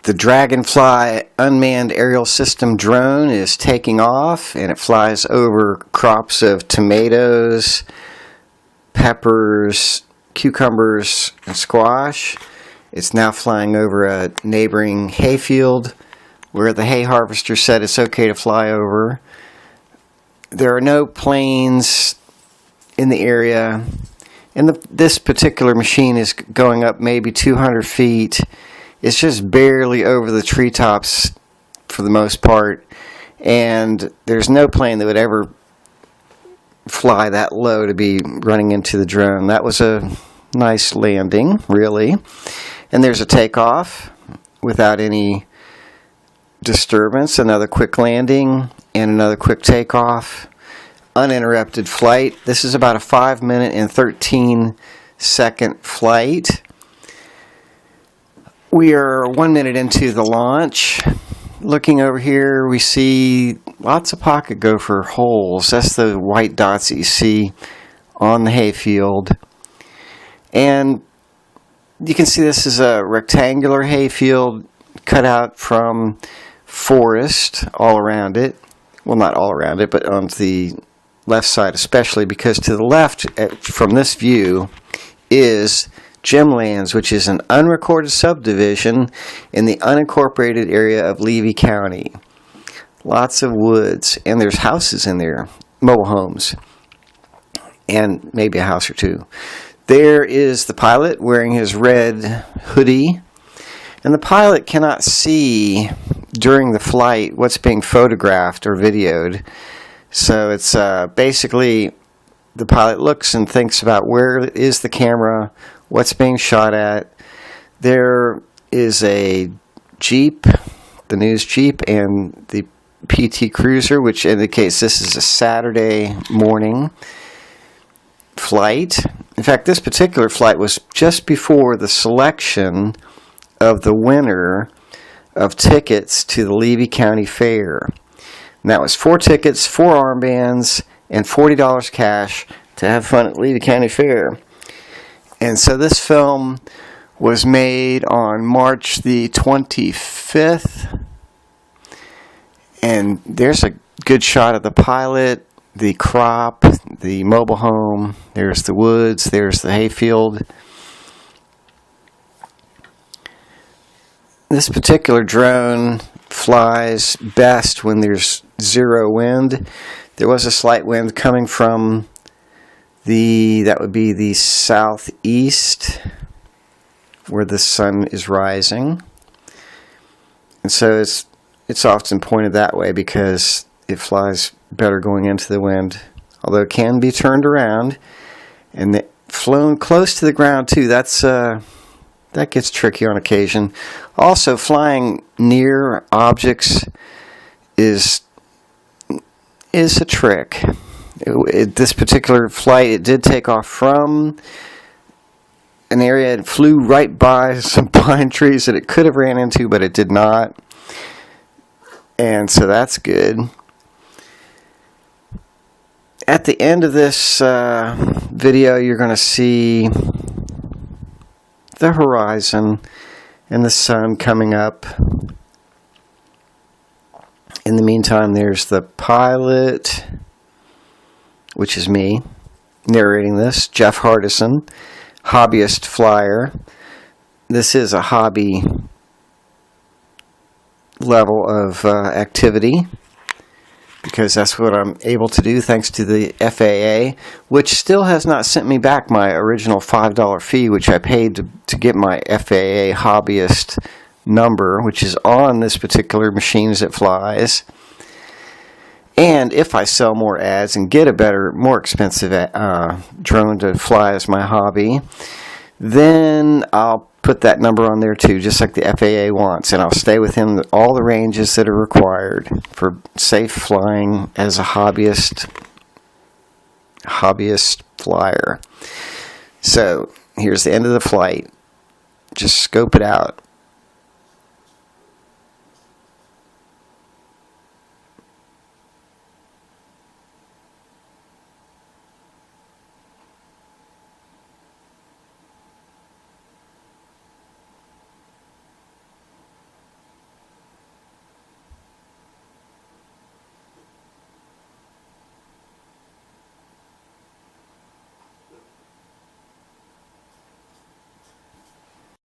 The Dragonfly unmanned aerial system drone is taking off, and it flies over crops of tomatoes, peppers, cucumbers, and squash. It's now flying over a neighboring hayfield where the hay harvester said it's okay to fly over. There are no planes in the area, and this particular machine is going up maybe 200 feet. It's just barely over the treetops for the most part, and there's no plane that would ever fly that low to be running into the drone. That was a nice landing, really. And there's a takeoff without any disturbance, another quick landing, and another quick takeoff. Uninterrupted flight. This is about a 5-minute and 13-second flight. We are 1 minute into the launch. Looking over here, we see lots of pocket gopher holes. That's the white dots that you see on the hayfield. And you can see this is a rectangular hayfield cut out from forest all around it. Well, not all around it, but on the left side especially, because to the left from this view is Gemlands, which is an unrecorded subdivision in the unincorporated area of Levy County. Lots of woods, and there's houses in there, mobile homes, and maybe a house or two. There is the pilot wearing his red hoodie, and the pilot cannot see during the flight what's being photographed or videoed. So it's basically the pilot looks and thinks about where is the camera, what's being shot at. There is a Jeep, the news Jeep, and the PT Cruiser, which indicates this is a Saturday morning flight. In fact, this particular flight was just before the selection of the winner of tickets to the Levy County Fair. And that was 4 tickets, 4 armbands, and $40 cash to have fun at Levy County Fair. And so this film was made on March the 25th. And there's a good shot of the pilot, the crop, the mobile home. There's the woods. There's the hayfield. This particular drone flies best when there's zero wind. There was a slight wind coming from that would be the southeast, where the sun is rising. And so it's often pointed that way because it flies better going into the wind, although it can be turned around and flown close to the ground too. That gets tricky on occasion. Also, flying near objects is a trick. This particular flight, it did take off from an area and flew right by some pine trees that it could have ran into, but it did not. And so that's good. At the end of this video, you're going to see the horizon and the sun coming up. In the meantime, there's the pilot, which is me, narrating this, Jeff Hardison, hobbyist flyer. This is a hobby level of activity, because that's what I'm able to do thanks to the FAA, which still has not sent me back my original $5 fee, which I paid to get my FAA hobbyist number, which is on this particular machine as it flies. And if I sell more ads and get a better, more expensive drone to fly as my hobby, then I'll put that number on there too, just like the FAA wants, and I'll stay within all the ranges that are required for safe flying as a hobbyist flyer. So here's the end of the flight. Just scope it out.